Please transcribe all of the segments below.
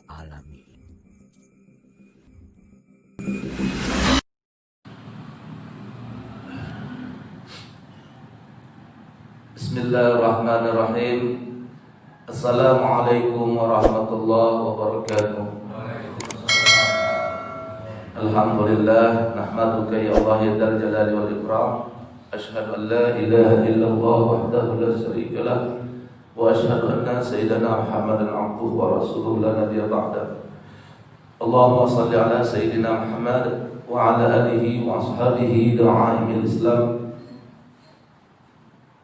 alamin. Bismillahirrahmanirrahim. Assalamualaikum warahmatullahi wabarakatuh. Alhamdulillah, nahmaduka ya Allah ya dzal jalali wal ikram. Asyhadu an la ilaha illallah wahdahu la syarika lah wa asyhadu anna sayyidana Muhammadan abduhu wa rasuluhu la nabiyya ba'da. Allahumma shalli ala sayyidina Muhammad wa ala alihi wa ashabihi da'imil Islam.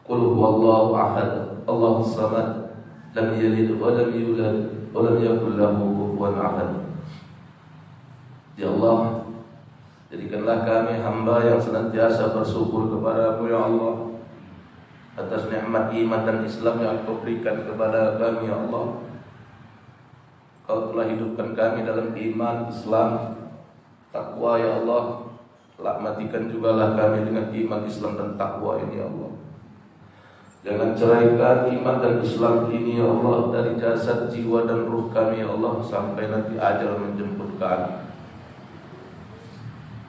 Qul huwallahu ahad, Allahus samad, lam yalid wa lam yulad wa lam yakul lahu kufuwan ahad. Ya Allah, jadikanlah kami hamba yang senantiasa bersyukur kepada-Mu ya Allah atas nikmat iman dan Islam yang Kau berikan kepada kami ya Allah. Kau telah hidupkan kami dalam iman, Islam, takwa ya Allah. Telah matikan jugalah kami dengan iman, Islam dan takwa ini ya Allah. Jangan ceraikan iman dan Islam ini ya Allah dari jasad, jiwa dan ruh kami ya Allah sampai nanti ajal menjemput kami.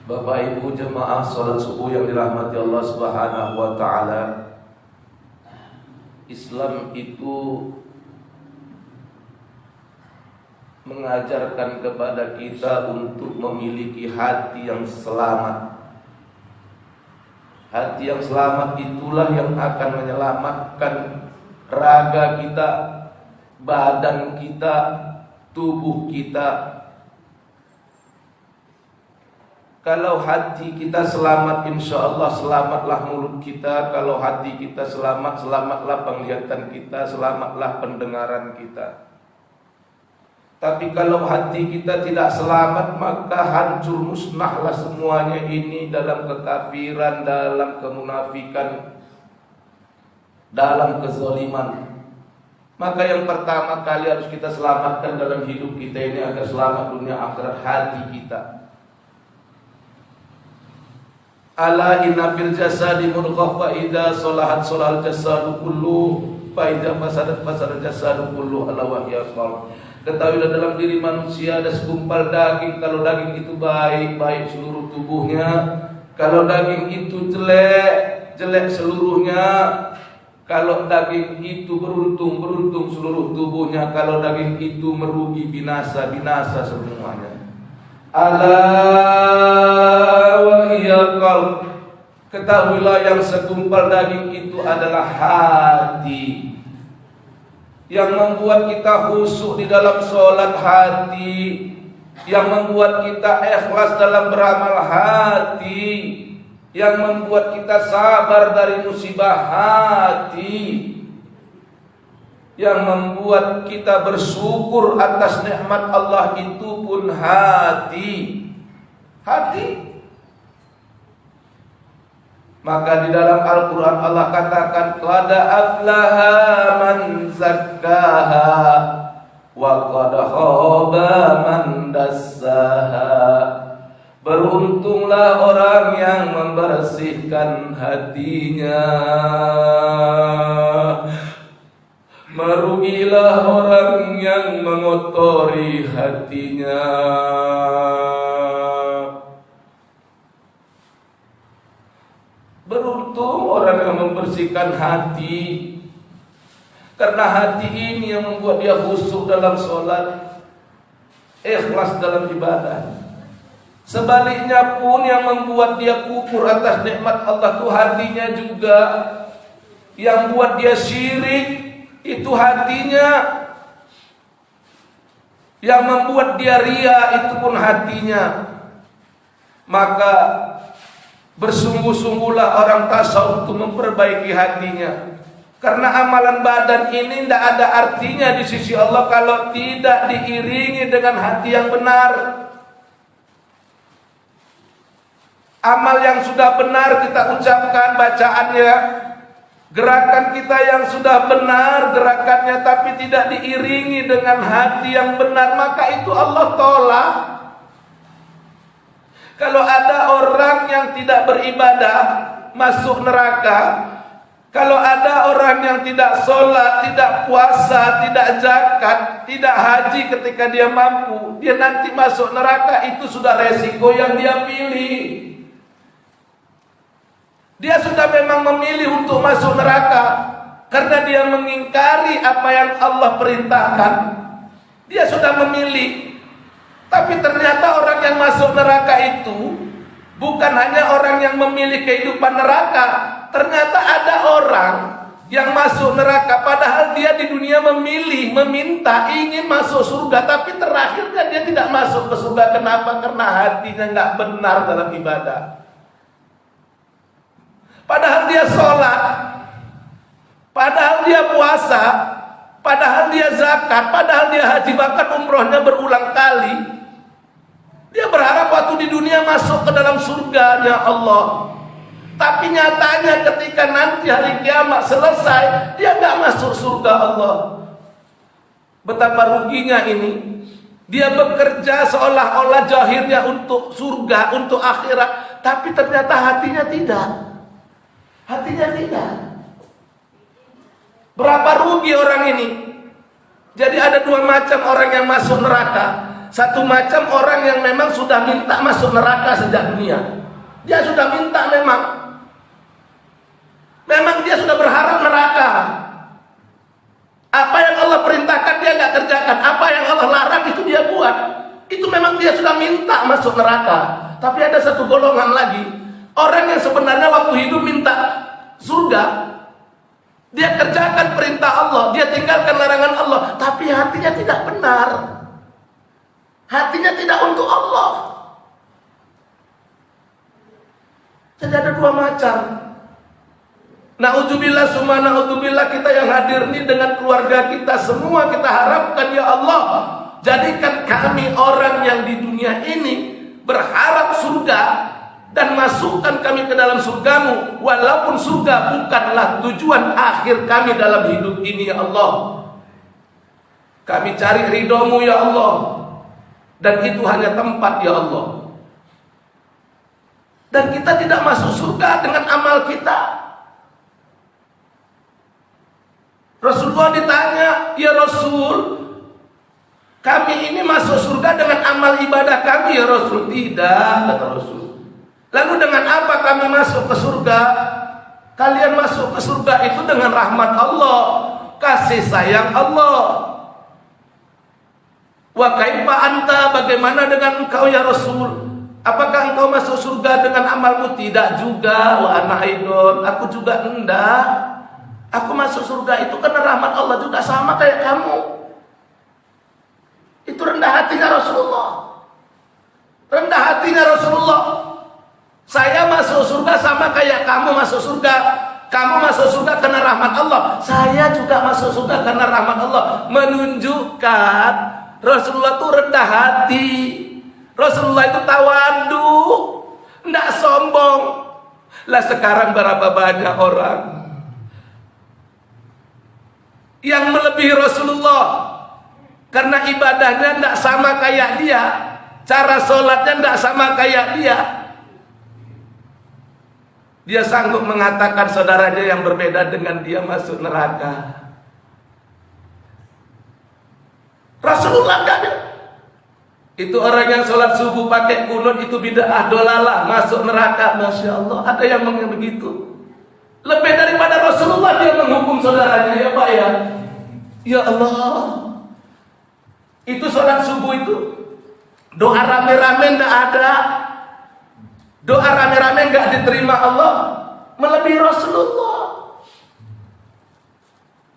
Bapak Ibu jemaah salat subuh yang dirahmati Allah Subhanahu wa taala. Islam itu mengajarkan kepada kita untuk memiliki hati yang selamat. Hati yang selamat itulah yang akan menyelamatkan raga kita, badan kita, tubuh kita. Kalau hati kita selamat, insya Allah selamatlah mulut kita. Kalau hati kita selamat, selamatlah penglihatan kita, selamatlah pendengaran kita. Tapi kalau hati kita tidak selamat, maka hancur musnahlah semuanya ini dalam kekafiran, dalam kemunafikan, dalam kezaliman. Maka yang pertama kali harus kita selamatkan dalam hidup kita ini agar selamat dunia akhirat hati kita. Ala inna fil jasadi mudghah fa idza salahat salahal jasadu kullu fa idza fasadat fasadal jasadu kullu ala wa hiya qalb. Ketahuilah dalam diri manusia ada segumpal daging. Kalau daging itu baik, baik seluruh tubuhnya. Kalau daging itu jelek, jelek seluruhnya. Kalau daging itu beruntung, beruntung seluruh tubuhnya. Kalau daging itu merugi, binasa, binasa semuanya. Ala wa hiya qalb. Ketahuilah yang segumpal daging itu adalah hati. Yang membuat kita khusyuk di dalam sholat hati, yang membuat kita ikhlas dalam beramal hati, yang membuat kita sabar dari musibah hati, yang membuat kita bersyukur atas nikmat Allah itu pun hati. Hati. Maka di dalam Al-Quran Allah katakan qad aflaha man zakkaha wa qad khaba man dassaha. Beruntunglah orang yang membersihkan hatinya, merugilah orang yang mengotori hatinya. Beruntung orang yang membersihkan hati, karena hati ini yang membuat dia khusyuk dalam sholat, ikhlas dalam ibadah. Sebaliknya pun yang membuat dia kufur atas nikmat Allah itu hatinya juga. Yang buat dia syirik itu hatinya. Yang membuat dia ria itu pun hatinya. Maka bersungguh-sungguhlah orang tasawuf untuk memperbaiki hatinya. Karena amalan badan ini tidak ada artinya di sisi Allah kalau tidak diiringi dengan hati yang benar. Amal yang sudah benar kita ucapkan bacaannya, gerakan kita yang sudah benar gerakannya, tapi tidak diiringi dengan hati yang benar, maka itu Allah tolak. Kalau ada orang yang tidak beribadah masuk neraka Kalau ada orang yang tidak sholat, tidak puasa, tidak zakat, tidak haji ketika dia mampu, dia nanti masuk neraka, itu sudah resiko yang dia pilih. Dia sudah memang memilih untuk masuk neraka karena dia mengingkari apa yang Allah perintahkan. Dia sudah memilih. Tapi ternyata orang yang masuk neraka itu bukan hanya orang yang memilih kehidupan neraka. Ternyata ada orang yang masuk neraka padahal dia di dunia memilih, meminta, ingin masuk surga, tapi terakhirnya dia tidak masuk ke surga. Kenapa? Karena hatinya nggak benar dalam ibadah. Padahal dia sholat, padahal dia puasa, padahal dia zakat, padahal dia haji, bahkan umrohnya berulang kali. Dia berharap waktu di dunia masuk ke dalam surganya Allah. Tapi nyatanya ketika nanti hari kiamat selesai, dia gak masuk surga Allah. Betapa ruginya ini. Dia bekerja seolah-olah zahirnya untuk surga, untuk akhirat, tapi ternyata hatinya tidak. Hatinya tidak. Berapa rugi orang ini. Jadi ada dua macam orang yang masuk neraka. Satu macam orang yang memang sudah minta masuk neraka sejak dunia. Dia sudah minta memang dia sudah berharap neraka. Apa yang Allah perintahkan dia gak kerjakan, apa yang Allah larang itu dia buat. Itu memang dia sudah minta masuk neraka. Tapi ada satu golongan lagi, orang yang sebenarnya waktu hidup minta surga, dia kerjakan perintah Allah, dia tinggalkan larangan Allah, tapi hatinya tidak benar. Hatinya tidak untuk Allah. Jadi ada dua macam. Na'udzubillah summa na'udzubillah, kita yang hadir ini dengan keluarga kita semua kita harapkan, ya Allah, jadikan kami orang yang di dunia ini berharap surga dan masukkan kami ke dalam surgamu, walaupun surga bukanlah tujuan akhir kami dalam hidup ini, ya Allah. Kami cari ridhomu, ya Allah, dan itu hanya tempat, ya Allah. Dan kita tidak masuk surga dengan amal kita. Rasulullah ditanya, ya Rasul, kami ini masuk surga dengan amal ibadah kami, ya Rasul. Tidak, kata Rasul. Lalu dengan apa kami masuk ke surga? Kalian masuk ke surga itu dengan rahmat Allah, kasih sayang Allah. Wa kaifa anta, bagaimana dengan engkau ya Rasul? Apakah engkau masuk surga dengan amalmu? Tidak juga. Wa ana aidon, aku juga enggak. Aku masuk surga itu karena rahmat Allah juga, sama kayak kamu. Itu rendah hatinya Rasulullah. Rendah hatinya Rasulullah. Saya masuk surga sama kayak kamu masuk surga. Kamu masuk surga karena rahmat Allah, saya juga masuk surga karena rahmat Allah. Menunjukkan Rasulullah itu rendah hati. Rasulullah itu tawadu, tidak sombong. Lah sekarang berapa banyak orang yang melebihi Rasulullah karena ibadahnya tidak sama kayak dia, cara sholatnya tidak sama kayak dia. Dia sanggup mengatakan saudaranya yang berbeda dengan dia masuk neraka. Rasulullah enggak ada. Itu orang yang sholat subuh pakai kunut itu bid'ah dolalah, masuk neraka. Masya Allah, ada yang begitu. Lebih daripada Rasulullah dia menghukum saudaranya, ya Pak ya. Ya Allah, itu sholat subuh itu doa rame-rame tidak ada, doa rame-rame nggak diterima Allah, melebihi Rasulullah.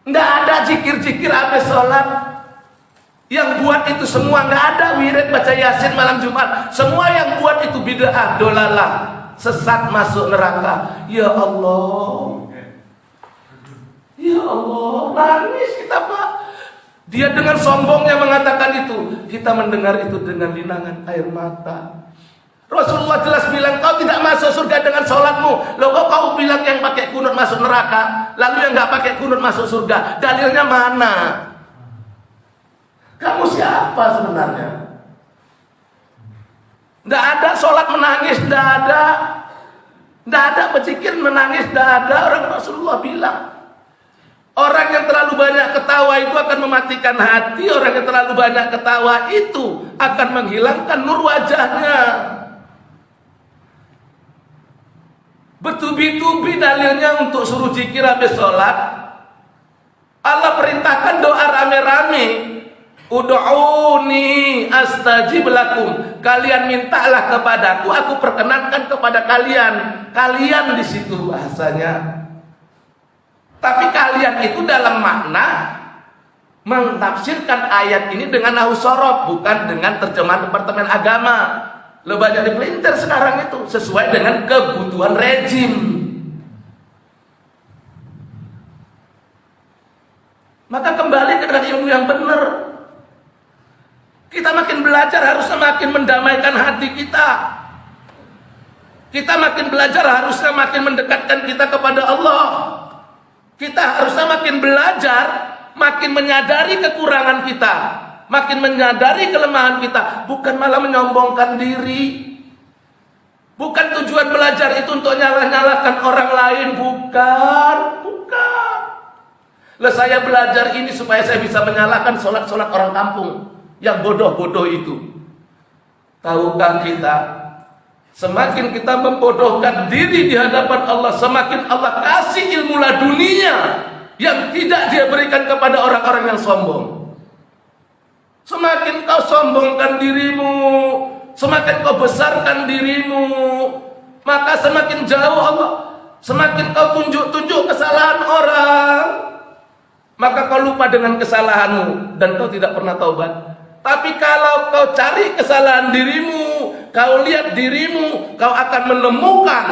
Nggak ada zikir-zikir habis sholat. Yang buat itu semua nggak ada wirid baca Yasin malam Jumat. Semua yang buat itu bid'ah dolalah, sesat masuk neraka. Ya Allah, ya Allah, nangis kita Pak. Dia dengan sombongnya mengatakan itu. Kita mendengar itu dengan linangan air mata. Rasulullah jelas bilang, kau tidak masuk surga dengan sholatmu. Loh kok kau bilang yang pakai kunut masuk neraka, lalu yang nggak pakai kunut masuk surga? Dalilnya mana? Kamu siapa sebenarnya? Tidak ada sholat menangis, tidak ada. Tidak ada berzikir menangis, tidak ada. Orang Rasulullah bilang, orang yang terlalu banyak ketawa itu akan mematikan hati. Orang yang terlalu banyak ketawa itu akan menghilangkan nur wajahnya. Bertubi-tubi dalilnya untuk suruh zikir habis sholat. Allah perintahkan doa rame-rame. Ud'uni astajib lakum. Kalian mintalah kepadaku, aku perkenankan kepada kalian. Kalian di situ bahasanya. Tapi kalian itu dalam makna mentafsirkan ayat ini dengan nahwu sorof, bukan dengan terjemahan Departemen Agama. Lo banyak dipelintir sekarang itu sesuai dengan kebutuhan rejim. Maka kembali ke dengan ilmu yang benar. Kita makin belajar harusnya makin mendamaikan hati kita. Kita makin belajar harusnya makin mendekatkan kita kepada Allah. Kita harusnya makin belajar, makin menyadari kekurangan kita, makin menyadari kelemahan kita, bukan malah menyombongkan diri. Bukan tujuan belajar itu untuk nyalah-nyalahkan orang lain, bukan. Lah saya belajar ini supaya saya bisa menyalahkan sholat-sholat orang kampung yang bodoh-bodoh itu. Tahukah kita, semakin kita membodohkan diri di hadapan Allah, semakin Allah kasih ilmu ladunia yang tidak dia berikan kepada orang-orang yang sombong. Semakin kau sombongkan dirimu, semakin kau besarkan dirimu, maka semakin jauh Allah. Semakin kau tunjuk-tunjuk kesalahan orang, maka kau lupa dengan kesalahanmu dan kau tidak pernah taubat. Tapi kalau kau cari kesalahan dirimu, kau lihat dirimu, kau akan menemukan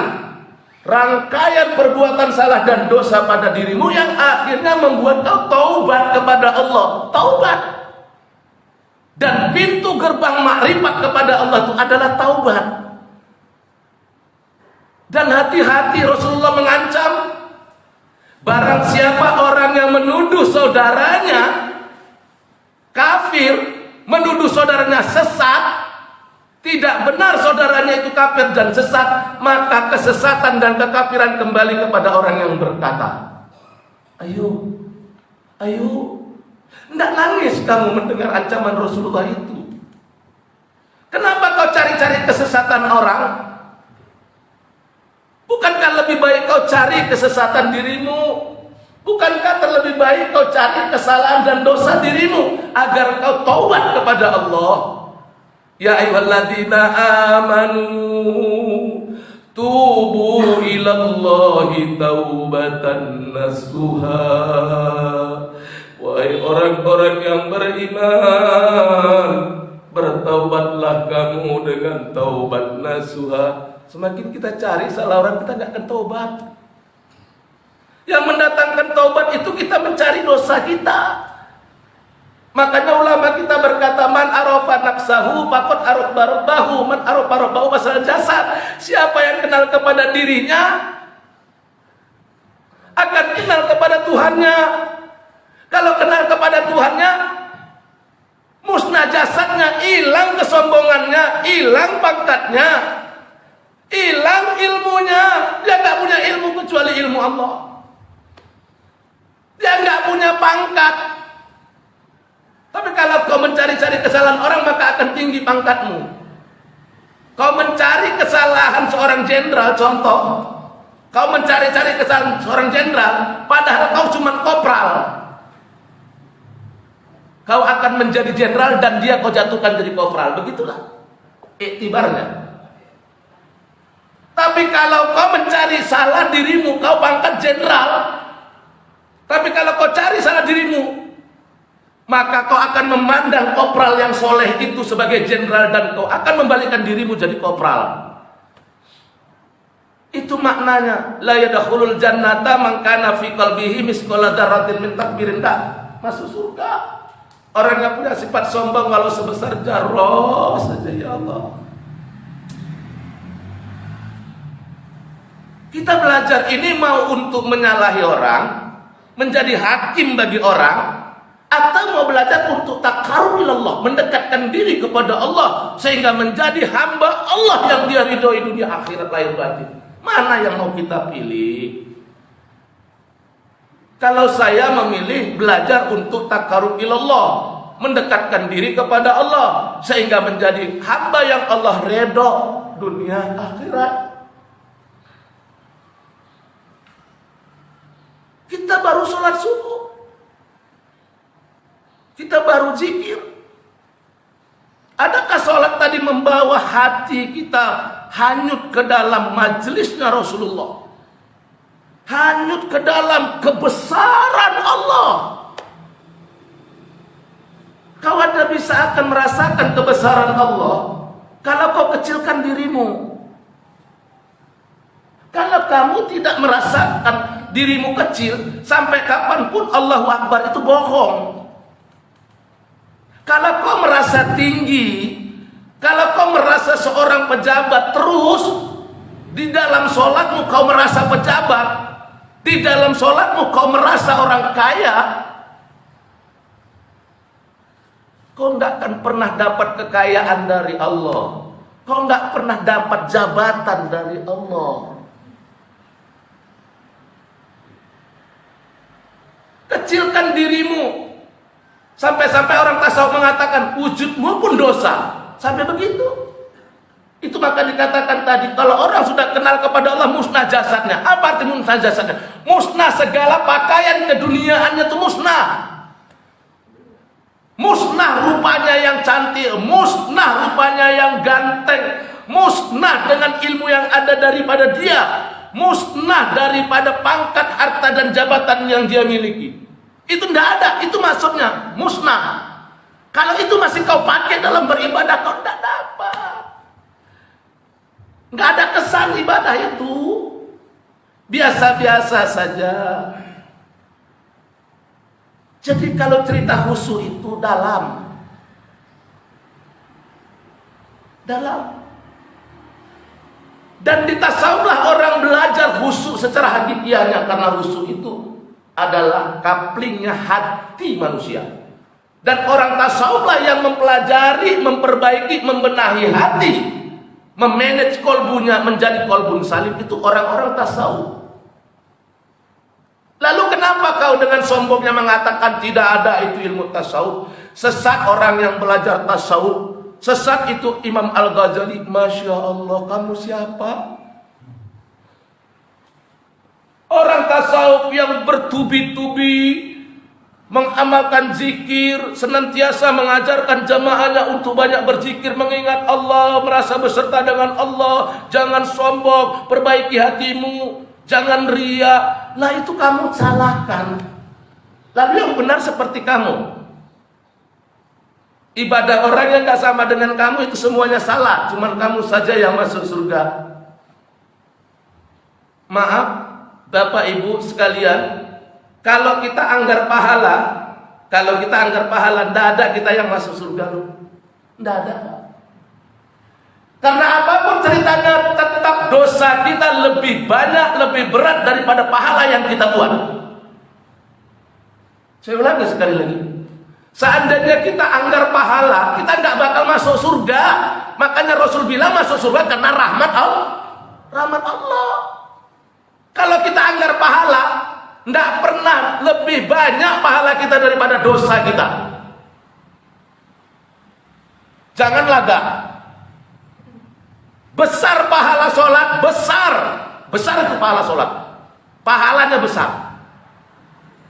rangkaian perbuatan salah dan dosa pada dirimu yang akhirnya membuat kau taubat kepada Allah. Taubat. Dan pintu gerbang makrifat kepada Allah itu adalah taubat. Dan hati-hati, Rasulullah mengancam, barang siapa orang yang menuduh saudaranya kafir, menuduh saudaranya sesat, tidak benar saudaranya itu kafir dan sesat, maka kesesatan dan kekafiran kembali kepada orang yang berkata. Ayo, tidak nangis kamu mendengar ancaman Rasulullah itu. Kenapa kau cari-cari kesesatan orang? Bukankah lebih baik kau cari kesesatan dirimu? Bukankah terlebih baik kau cari kesalahan dan dosa dirimu agar kau taubat kepada Allah? Ya ayyuhalladzina amanu tubu ilallahi taubatan nasuha. Wahai orang-orang yang beriman, bertaubatlah kamu dengan taubat nasuha. Semakin kita cari salah orang, kita gak akan taubat. Yang mendatangkan taubat itu kita mencari dosa kita. Makanya ulama kita berkata, man arafa nafsahu faqad arafa rabbahu, man arafa rabbahu masalah jasad. Siapa yang kenal kepada dirinya akan kenal kepada Tuhannya. Kalau kenal kepada Tuhannya, musnah jasadnya, hilang kesombongannya, hilang pangkatnya, hilang ilmunya. Dia gak punya ilmu kecuali ilmu Allah. Dia nggak punya pangkat. Tapi kalau kau mencari-cari kesalahan orang, maka akan tinggi pangkatmu. Kau mencari kesalahan seorang jenderal, contoh. Kau mencari-cari kesalahan seorang jenderal, padahal kau cuma kopral. Kau akan menjadi jenderal dan dia kau jatuhkan jadi kopral. Begitulah iktibarnya. Tapi kalau kau mencari salah dirimu, kau pangkat jenderal. Tapi kalau kau cari salah dirimu, maka kau akan memandang kopral yang soleh itu sebagai jenderal dan kau akan membalikkan dirimu jadi kopral. Itu maknanya. La yadkhulul jannata man kana fi qalbihi misqala dzarratin min takbirin. Masuk surga orang yang punya sifat sombong walau sebesar zarrah saja, ya Allah. Kita belajar ini mau untuk menyalahi orang, menjadi hakim bagi orang, atau mau belajar untuk taqarrub ilallah, mendekatkan diri kepada Allah sehingga menjadi hamba Allah yang dia ridhoi dunia akhirat lahir batin. Mana yang mau kita pilih? Kalau saya memilih belajar untuk takarrub ilallah, mendekatkan diri kepada Allah sehingga menjadi hamba yang Allah redha dunia akhirat. Kita baru sholat subuh, kita baru zikir. Adakah sholat tadi membawa hati kita hanyut ke dalam majelisnya Rasulullah, hanyut ke dalam kebesaran Allah? Kau ada bisa akan merasakan kebesaran Allah kalau kau kecilkan dirimu. Kalau kamu tidak merasakan dirimu kecil, sampai kapanpun Allahu Akbar itu bohong. Kalau kau merasa tinggi, kalau kau merasa seorang pejabat, terus di dalam sholatmu kau merasa pejabat, di dalam sholatmu kau merasa orang kaya, kau tidak akan pernah dapat kekayaan dari Allah. Kau tidak pernah dapat jabatan dari Allah. Kecilkan dirimu. Sampai-sampai orang tasawuf mengatakan wujudmu pun dosa. Sampai begitu. Itu maka dikatakan tadi, kalau orang sudah kenal kepada Allah, musnah jasadnya. Apa arti musnah jasadnya? Musnah segala pakaian keduniaannya itu musnah. Musnah rupanya yang cantik, musnah rupanya yang ganteng, musnah dengan ilmu yang ada daripada dia, musnah daripada pangkat, harta dan jabatan yang dia miliki. Itu tidak ada, itu maksudnya musnah. Kalau itu masih kau pakai dalam beribadah, kau tidak dapat. Nggak ada kesan ibadah itu, biasa-biasa saja. Jadi kalau cerita khusyuk itu dalam. Dan di tasawuflah orang belajar khusyuk secara hakikiahnya, karena khusyuk itu adalah kaplingnya hati manusia. Dan orang tasawuflah yang mempelajari, memperbaiki, membenahi hati, memanage kolbunya menjadi kolbun salim. Itu orang-orang tasawuf. Lalu kenapa kau dengan sombongnya mengatakan tidak ada itu ilmu tasawuf? Sesat orang yang belajar tasawuf. Sesat itu Imam Al-Ghazali. Masya Allah, kamu siapa? Orang tasawuf yang bertubi-tubi mengamalkan zikir, senantiasa mengajarkan jamaahnya untuk banyak berzikir, mengingat Allah, merasa beserta dengan Allah. Jangan sombong, perbaiki hatimu, jangan ria. Lah itu kamu salahkan. Lalu yang benar seperti kamu. Ibadah orang yang gak sama dengan kamu itu semuanya salah, cuman kamu saja yang masuk surga. Maaf Bapak Ibu sekalian, kalau kita anggar pahala, tidak ada kita yang masuk surga. Tidak ada. Karena apapun ceritanya, tetap dosa kita lebih banyak, lebih berat daripada pahala yang kita buat. Saya ulangi sekali lagi. Seandainya kita anggar pahala, kita nggak bakal masuk surga. Makanya Rasul bilang masuk surga karena rahmat Allah. Rahmat Allah. Kalau kita anggar pahala, nggak pernah lebih banyak pahala kita daripada dosa kita. Jangan laga. Besar pahala sholat, besar itu pahala sholat, pahalanya besar.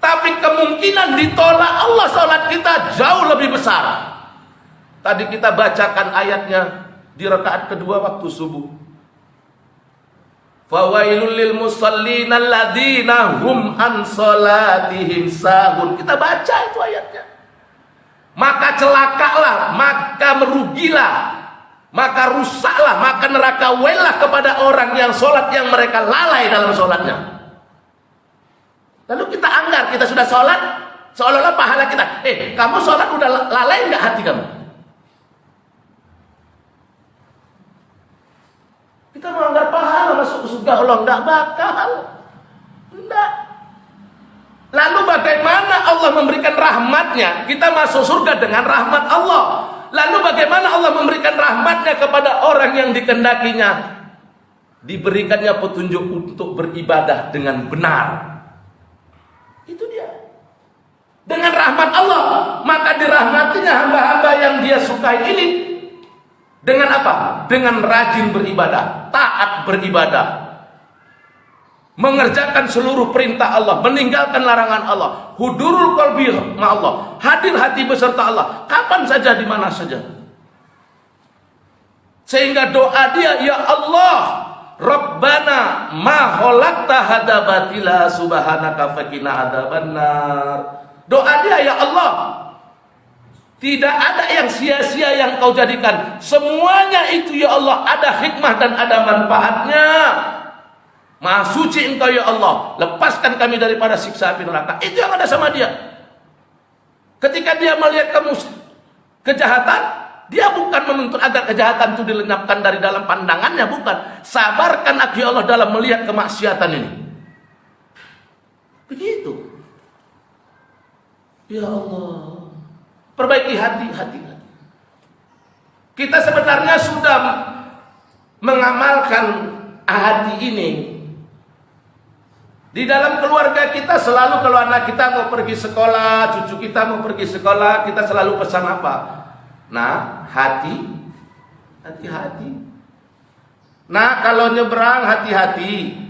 Tapi kemungkinan ditolak Allah sholat kita jauh lebih besar. Tadi kita bacakan ayatnya di rakaat kedua waktu subuh. Fawailul lil musallin alladzina hum an sholatihim sahun. Kita baca itu ayatnya. Maka celakalah, maka merugilah, maka rusaklah, maka neraka welah kepada orang yang sholat yang mereka lalai dalam sholatnya. Lalu kita anggar, kita sudah sholat, seolah-olah pahala kita. Kamu sholat udah lalai nggak hati kamu? Kita mau anggar pahala masuk ke surga Allah, nggak bakal. Nggak. Lalu bagaimana Allah memberikan rahmatnya? Kita masuk surga dengan rahmat Allah. Lalu bagaimana Allah memberikan rahmatnya kepada orang yang dikendakinya diberikannya petunjuk untuk beribadah dengan benar. Itu dia. Dengan rahmat Allah, maka dirahmatinya hamba-hamba yang dia sukai ini. Dengan apa? Dengan rajin beribadah, taat beribadah, mengerjakan seluruh perintah Allah, meninggalkan larangan Allah, hudurul qalbi ma Allah, hadir hati beserta Allah, kapan saja, di mana saja. Sehingga doa dia, ya Allah, Rabbana ma khalaqta hadza batila subhanaka faqina adzabannar. Doa dia, ya Allah, tidak ada yang sia-sia yang kau jadikan. Semuanya itu ya Allah ada hikmah dan ada manfaatnya. Maha suci engkau ya Allah, lepaskan kami daripada siksa api neraka. Itu yang ada sama dia. Ketika dia melihat kamu kejahatan, dia bukan menuntut agar kejahatan itu dilenyapkan dari dalam pandangannya, bukan. Sabarkan aku ya Allah dalam melihat kemaksiatan ini. Begitu. Ya Allah, perbaiki hati. Kita sebenarnya sudah mengamalkan hati ini. Di dalam keluarga kita selalu kalau anak kita mau pergi sekolah, cucu kita mau pergi sekolah, kita selalu pesan apa? Nah, hati-hati. Nah, kalau nyebrang hati-hati.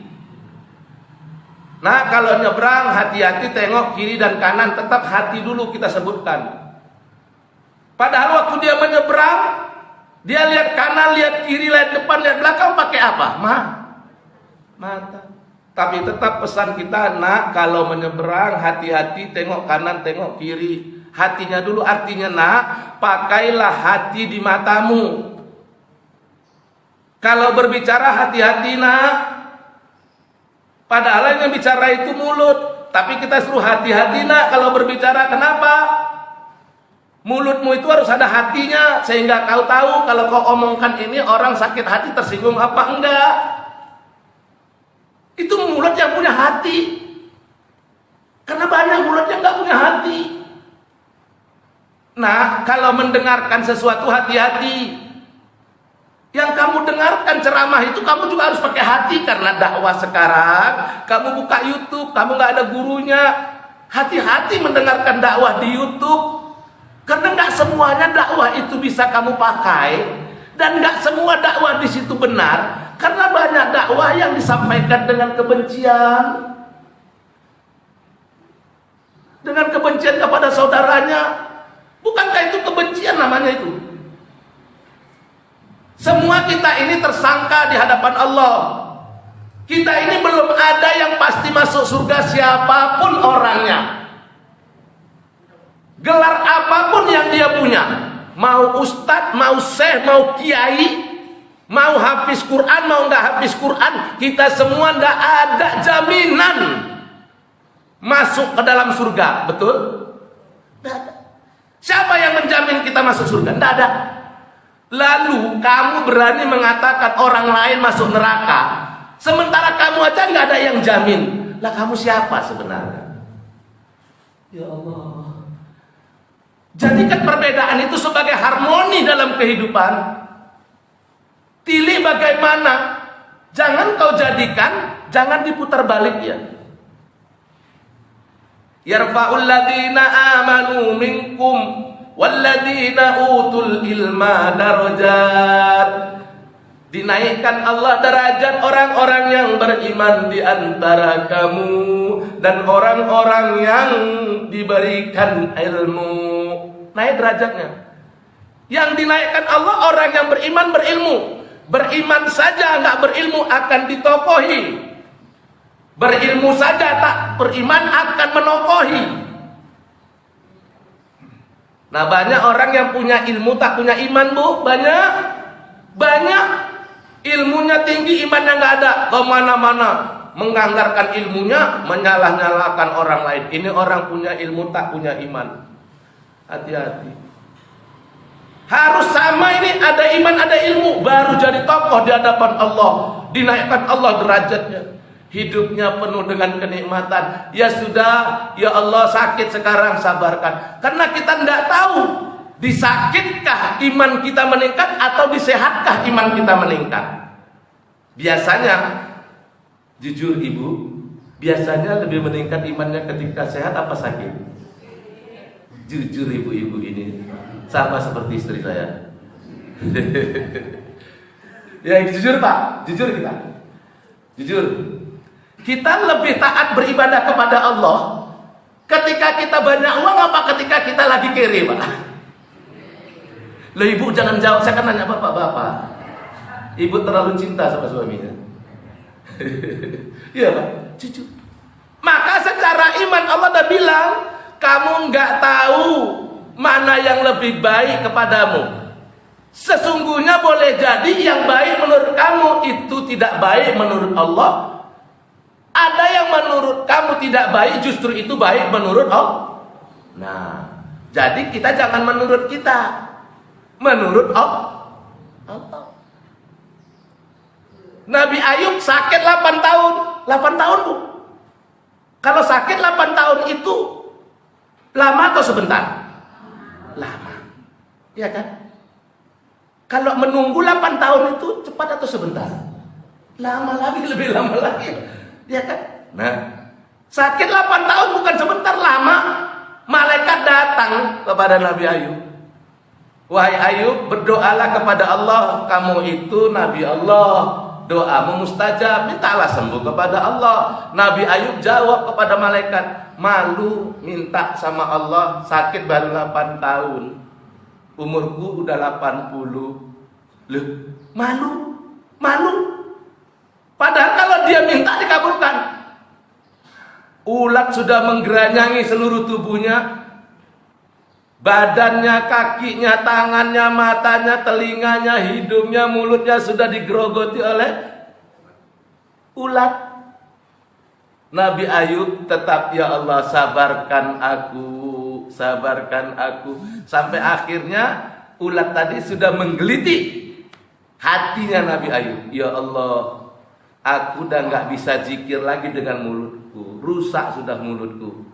Nah, kalau nyebrang hati-hati, tengok kiri dan kanan, tetap hati dulu kita sebutkan. Padahal waktu dia menyeberang, dia lihat kanan, lihat kiri, lihat depan, lihat belakang, pakai apa? Mata. Tapi tetap pesan kita, nak, kalau menyeberang hati-hati, tengok kanan, tengok kiri. Hatinya dulu, artinya nak, pakailah hati di matamu. Kalau berbicara hati-hati nak. Padahal yang bicara itu mulut, tapi kita suruh hati-hati nak kalau berbicara. Kenapa? Mulutmu itu harus ada hatinya, sehingga kau tahu kalau kau omongkan ini orang sakit hati, tersinggung apa enggak. Itu mulut yang punya hati. Karena banyak mulut yang enggak punya hati. Nah, kalau mendengarkan sesuatu hati-hati. Yang kamu dengarkan ceramah itu kamu juga harus pakai hati, karena dakwah sekarang kamu buka YouTube, kamu nggak ada gurunya. Hati-hati mendengarkan dakwah di YouTube, karena nggak semuanya dakwah itu bisa kamu pakai, dan nggak semua dakwah di situ benar, karena banyak dakwah yang disampaikan dengan kebencian, kepada saudaranya. Bukankah itu kebencian namanya itu? Semua kita ini tersangka di hadapan Allah. Kita ini belum ada yang pasti masuk surga siapapun orangnya. Gelar apapun yang dia punya, mau ustadz, mau syekh, mau kiai, mau hafiz Quran, mau nggak hafiz Quran, kita semua nggak ada jaminan masuk ke dalam surga, betul? Nggak ada. Siapa yang menjamin kita masuk surga? Nggak ada. Lalu kamu berani mengatakan orang lain masuk neraka, sementara kamu aja nggak ada yang jamin. Lah kamu siapa sebenarnya? Ya Allah. Jadikan perbedaan itu sebagai harmoni dalam kehidupan. Pilih bagaimana. Jangan kau jadikan, jangan diputar balik ya. Yarfa'ul ladzina amanu minkum walladzina utul ilma darajat. Dinaikkan Allah derajat orang-orang yang beriman di antara kamu dan orang-orang yang diberikan ilmu. Naik derajatnya. Yang dinaikkan Allah orang yang beriman berilmu. Beriman saja nggak berilmu akan ditokohi. Berilmu saja tak beriman akan menokohi. Nah, banyak orang yang punya ilmu tak punya iman, Bu. Banyak ilmunya tinggi, imannya nggak ada. Kemana-mana menganggarkan ilmunya, menyalah-nyalahkan orang lain. Ini orang punya ilmu tak punya iman. Hati-hati. Harus sama ini, ada iman ada ilmu, baru jadi tokoh di hadapan Allah. Dinaikkan Allah derajatnya. Hidupnya penuh dengan kenikmatan. Ya sudah, ya Allah sakit sekarang, sabarkan. Karena kita tidak tahu disakitkah iman kita meningkat atau disehatkah iman kita meningkat. Biasanya, jujur ibu, biasanya lebih meningkat imannya ketika sehat apa sakit? Jujur ibu-ibu ini sama seperti istri saya. Ya jujur Pak, jujur kita. Jujur. Kita lebih taat beribadah kepada Allah ketika kita banyak uang apa ketika kita lagi kere, Pak? Loh ibu jangan jawab, saya kan nanya bapak-bapak. Ibu terlalu cinta sama suaminya. Iya Pak, jujur. Maka secara iman Allah dah bilang, kamu nggak tahu mana yang lebih baik kepadamu. Sesungguhnya boleh jadi yang baik menurut kamu itu tidak baik menurut Allah. Ada yang menurut kamu tidak baik justru itu baik menurut Allah. Nah, jadi kita jangan menurut kita, menurut Allah. Nabi Ayub sakit 8 tahun. 8 tahun Bu. Kalau sakit 8 tahun itu lama atau sebentar? Lama. Iya kan? Kalau menunggu 8 tahun itu cepat atau sebentar? Lama lagi, lebih lama lagi. Iya kan? Nah, sakit 8 tahun bukan sebentar, lama. Malaikat datang kepada Nabi Ayub. Wahai Ayub, berdoalah kepada Allah. Kamu itu Nabi Allah. Doamu mustajab, mintalah sembuh kepada Allah. Nabi Ayub jawab kepada malaikat, malu minta sama Allah, sakit baru 8 tahun. Umurku udah 80. Loh, malu. Padahal kalau dia minta dikabulkan. Ulat sudah menggeranyangi seluruh tubuhnya. Badannya, kakinya, tangannya, matanya, telinganya, hidungnya, mulutnya sudah digerogoti oleh ulat. Nabi Ayub tetap, ya Allah sabarkan aku. Sampai akhirnya ulat tadi sudah menggeliti hatinya Nabi Ayub. Ya Allah, aku udah gak bisa zikir lagi dengan mulutku. Rusak sudah mulutku.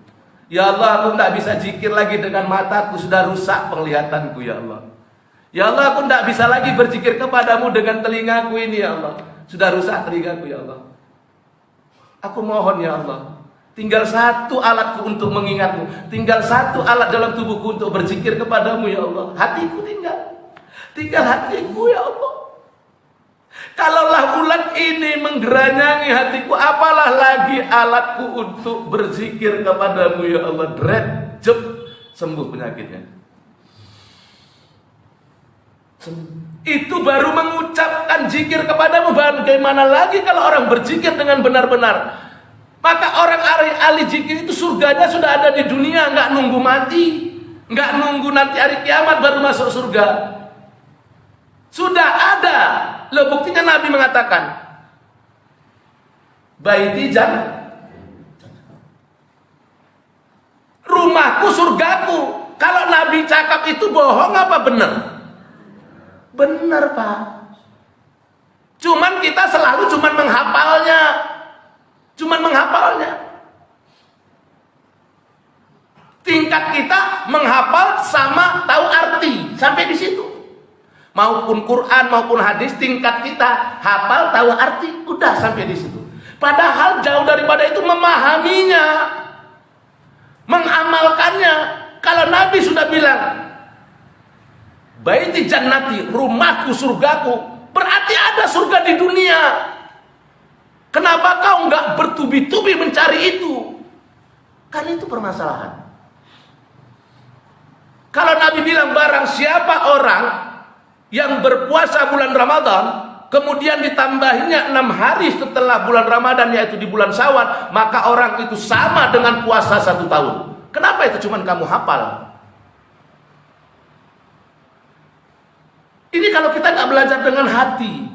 Ya Allah, aku tidak bisa zikir lagi dengan mataku, sudah rusak penglihatanku ya Allah. Ya Allah, aku tidak bisa lagi berzikir kepadamu dengan telingaku ini ya Allah. Sudah rusak telingaku ya Allah. Aku mohon ya Allah, tinggal satu alatku untuk mengingatmu. Tinggal satu alat dalam tubuhku untuk berzikir kepadamu ya Allah. Hatiku tinggal hatiku ya Allah. Kalaulah ulat ini menggeranyangi hatiku, apalah lagi alatku untuk berzikir kepadamu ya Allah. Dret, jep, sembuh penyakitnya. Itu baru mengucapkan zikir kepadamu. Bagaimana lagi kalau orang berzikir dengan benar-benar? Maka orang ahli zikir itu surganya sudah ada di dunia, nggak nunggu mati, nggak nunggu nanti hari kiamat baru masuk surga. Sudah ada. Loh, buktinya Nabi mengatakan, baiti rumahku surgaku. Kalau Nabi cakap itu bohong apa benar? Benar Pak. Cuman kita selalu menghafalnya. Tingkat kita menghafal sama tahu arti sampai di situ. Maupun Quran maupun hadis, tingkat kita hafal tahu arti udah sampai di situ. Padahal jauh daripada itu memahaminya, mengamalkannya. Kalau Nabi sudah bilang baiti jannati, rumahku surgaku, berarti ada surga di dunia. Kenapa kau enggak bertubi-tubi mencari itu? Kan itu permasalahan. Kalau Nabi bilang barang siapa orang yang berpuasa bulan Ramadan, kemudian ditambahinya 6 hari setelah bulan Ramadan, yaitu di bulan Syawal, maka orang itu sama dengan puasa 1 tahun. Kenapa itu cuman kamu hafal? Ini kalau kita nggak belajar dengan hati,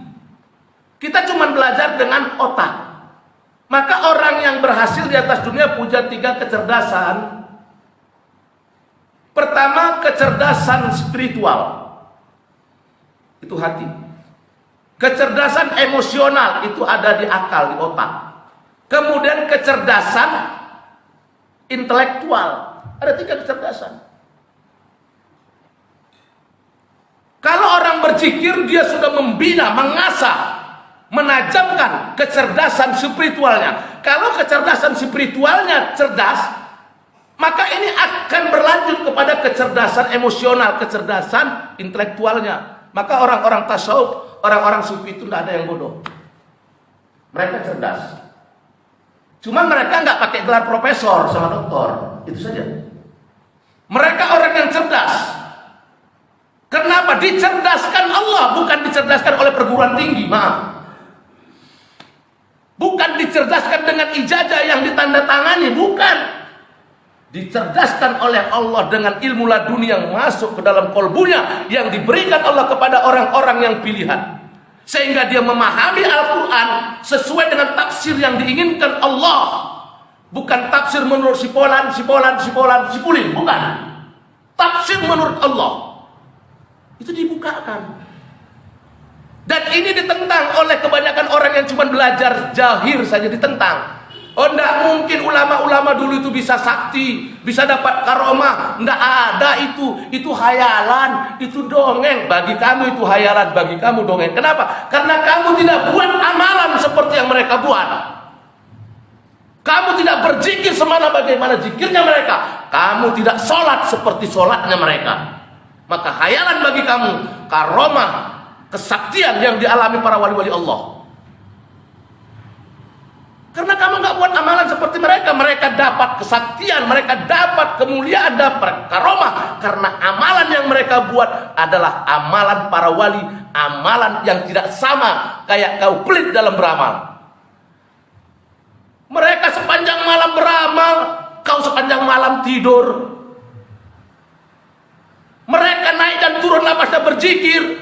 kita cuma belajar dengan otak. Maka orang yang berhasil di atas dunia punya 3 kecerdasan. Pertama, kecerdasan spiritual. Itu hati. Kecerdasan emosional itu ada di akal, di otak. Kemudian kecerdasan intelektual, ada 3 kecerdasan. Kalau orang berzikir, dia sudah membina, mengasah, menajamkan kecerdasan spiritualnya. Kalau kecerdasan spiritualnya cerdas, maka ini akan berlanjut kepada kecerdasan emosional, kecerdasan intelektualnya. Maka orang-orang tasawuf, orang-orang sufi itu tidak ada yang bodoh. Mereka cerdas. Cuma mereka nggak pakai gelar profesor sama doktor, itu saja. Mereka orang yang cerdas. Kenapa? Dicerdaskan Allah, bukan dicerdaskan oleh perguruan tinggi, maaf. Bukan dicerdaskan dengan ijazah yang ditandatangani, bukan. Dicerdaskan oleh Allah dengan ilmu laduni yang masuk ke dalam kolbunya, yang diberikan Allah kepada orang-orang yang pilihan. Sehingga dia memahami Al-Quran sesuai dengan tafsir yang diinginkan Allah. Bukan tafsir menurut si Pulin, bukan. Tafsir menurut Allah. Itu dibukakan. Dan ini ditentang oleh kebanyakan orang yang cuma belajar jahir saja, ditentang. Oh, enggak mungkin ulama-ulama dulu itu bisa sakti, bisa dapat karomah. Enggak ada itu hayalan, itu dongeng. Bagi kamu itu hayalan, bagi kamu dongeng. Kenapa? Karena kamu tidak buat amalan seperti yang mereka buat. Kamu tidak berzikir bagaimana zikirnya mereka. Kamu tidak sholat seperti sholatnya mereka. Maka hayalan bagi kamu karomah, kesaktian yang dialami para wali-wali Allah. Karena kamu nggak buat amalan seperti mereka. Mereka dapat kesaktian, mereka dapat kemuliaan, dapat karomah. Karena amalan yang mereka buat adalah amalan para wali, amalan yang tidak sama kayak kau pelit dalam beramal. Mereka sepanjang malam beramal, kau sepanjang malam tidur. Mereka naik dan turun lapasnya berzikir,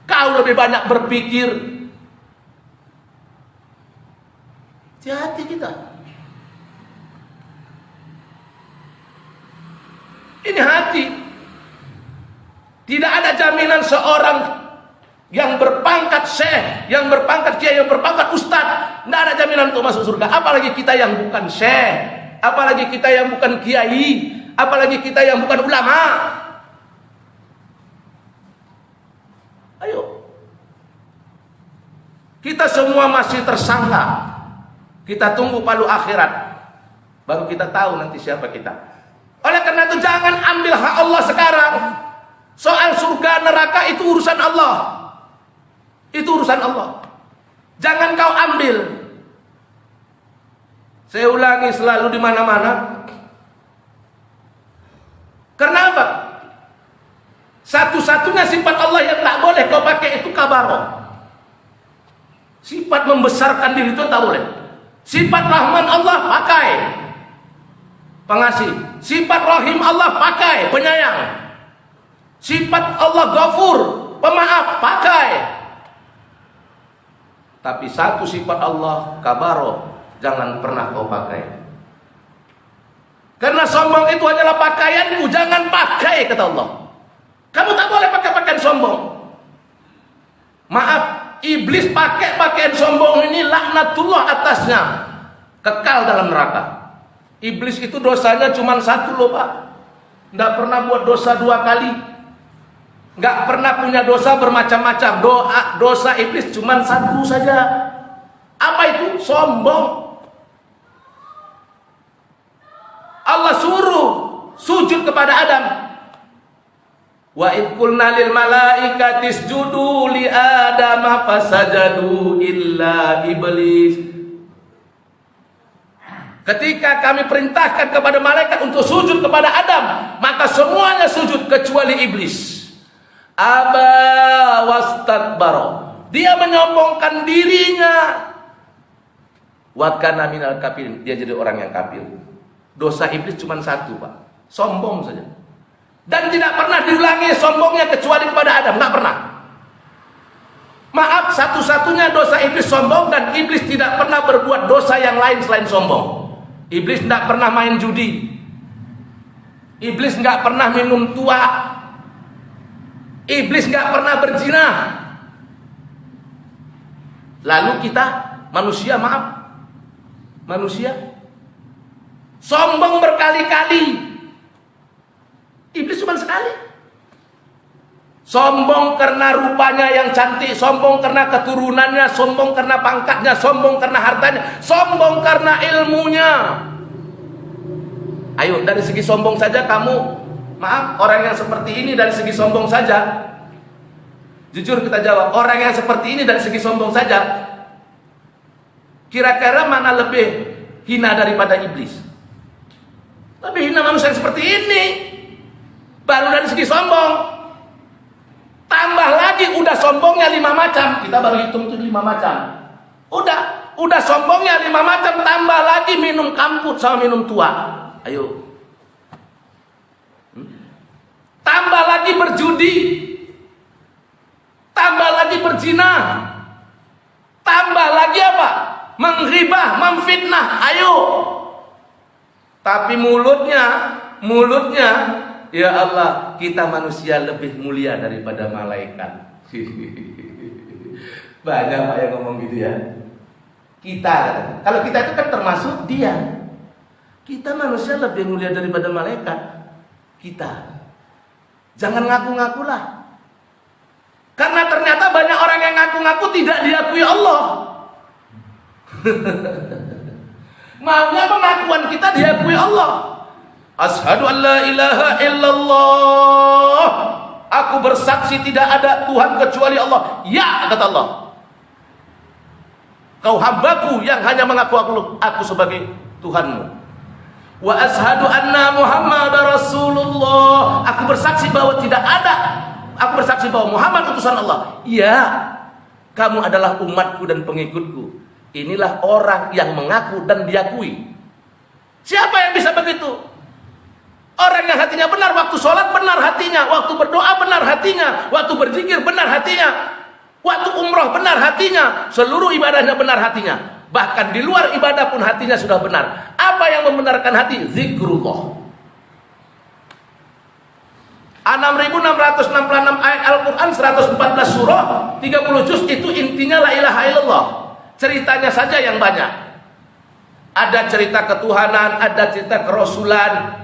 kau lebih banyak berpikir. Hati-hati kita. Ini hati. Tidak ada jaminan seorang yang berpangkat syekh, yang berpangkat kiai, yang berpangkat ustaz, tidak ada jaminan untuk masuk surga. Apalagi kita yang bukan syekh, apalagi kita yang bukan kiai, apalagi kita yang bukan ulama. Ayo. Kita semua masih tersangka. Kita tunggu palu akhirat, baru kita tahu nanti siapa kita. Oleh karena itu jangan ambil hak Allah sekarang. Soal surga neraka itu urusan Allah. Itu urusan Allah. Jangan kau ambil. Saya ulangi selalu di mana-mana. Kenapa? Satu-satunya sifat Allah yang tak boleh kau pakai itu kabaroh. Sifat membesarkan diri itu tak boleh. Sifat Rahman Allah pakai pengasih. Sifat Rahim Allah pakai penyayang. Sifat Allah Ghafur pemaaf pakai. Tapi satu sifat Allah kabaro jangan pernah kau pakai. Karena sombong itu adalah pakaianmu, jangan pakai kata Allah. Kamu tak boleh pakai pakaian sombong. Maaf, iblis pakai pakaian sombong ini, laknatullah atasnya, kekal dalam neraka. Iblis itu dosanya cuma satu loh Pak. Tidak pernah buat dosa dua kali. Nggak pernah punya dosa bermacam-macam. Dosa iblis cuma satu saja. Apa itu? Sombong. Allah suruh sujud kepada Adam. Wa id qulna lil malaikati isjudu li adama fasajadu illa iblis. Ketika kami perintahkan kepada malaikat untuk sujud kepada Adam, maka semuanya sujud kecuali iblis. Aba wastakbara. Dia menyombongkan dirinya. Wa kana minal kafirin. Dia jadi orang yang kafir. Dosa iblis cuma satu, Pak. Sombong saja. Dan tidak pernah diulangi sombongnya kecuali kepada Adam, tidak pernah. Maaf, satu-satunya dosa iblis sombong, dan iblis tidak pernah berbuat dosa yang lain selain sombong. Iblis tidak pernah main judi. Iblis nggak pernah minum tua. Iblis nggak pernah berzina. Lalu kita manusia, maaf, manusia sombong berkali-kali. Iblis cuma sekali. Sombong karena rupanya yang cantik, sombong karena keturunannya, sombong karena pangkatnya, sombong karena hartanya, sombong karena ilmunya. Ayo, dari segi sombong saja kamu, maaf, orang yang seperti ini dari segi sombong saja, jujur kita jawab, orang yang seperti ini dari segi sombong saja, kira-kira mana lebih hina daripada iblis? Lebih hina manusia yang seperti ini, baru dari segi sombong. Tambah lagi udah sombongnya 5 macam. Kita baru hitung tuh 5 macam. Udah sombongnya 5 macam, tambah lagi minum kamput sama minum tua. Ayo. Tambah lagi berjudi. Tambah lagi berzina. Tambah lagi apa? Menghibah, memfitnah. Ayo. Tapi mulutnya ya Allah, kita manusia lebih mulia daripada malaikat. Banyak Pak yang ngomong gitu ya. Kita, kalau kita itu kan termasuk dia. Kita manusia lebih mulia daripada malaikat. Kita. Jangan ngaku-ngakulah. Karena ternyata banyak orang yang ngaku-ngaku tidak diakui Allah. Maunya pengakuan kita diakui Allah. Asyhadu an la ilaha illallah. Aku bersaksi tidak ada Tuhan kecuali Allah. Ya, kata Allah. Kau hambaku yang hanya mengaku aku sebagai Tuhanmu. Wa asyhadu anna Muhammadar Rasulullah. Aku bersaksi bahwa tidak ada. Aku bersaksi bahwa Muhammad utusan Allah. Ya, kamu adalah umatku dan pengikutku. Inilah orang yang mengaku dan diakui. Siapa yang bisa begitu? Orang yang hatinya benar, waktu sholat benar hatinya, waktu berdoa benar hatinya, waktu berzikir benar hatinya, waktu umroh benar hatinya, seluruh ibadahnya benar hatinya. Bahkan di luar ibadah pun hatinya sudah benar. Apa yang membenarkan hati? Zikrullah. 6.666 ayat Al-Quran, 114 surah, 30 juz, itu intinya la ilaha illallah. Ceritanya saja yang banyak. Ada cerita ketuhanan, ada cerita kerasulan,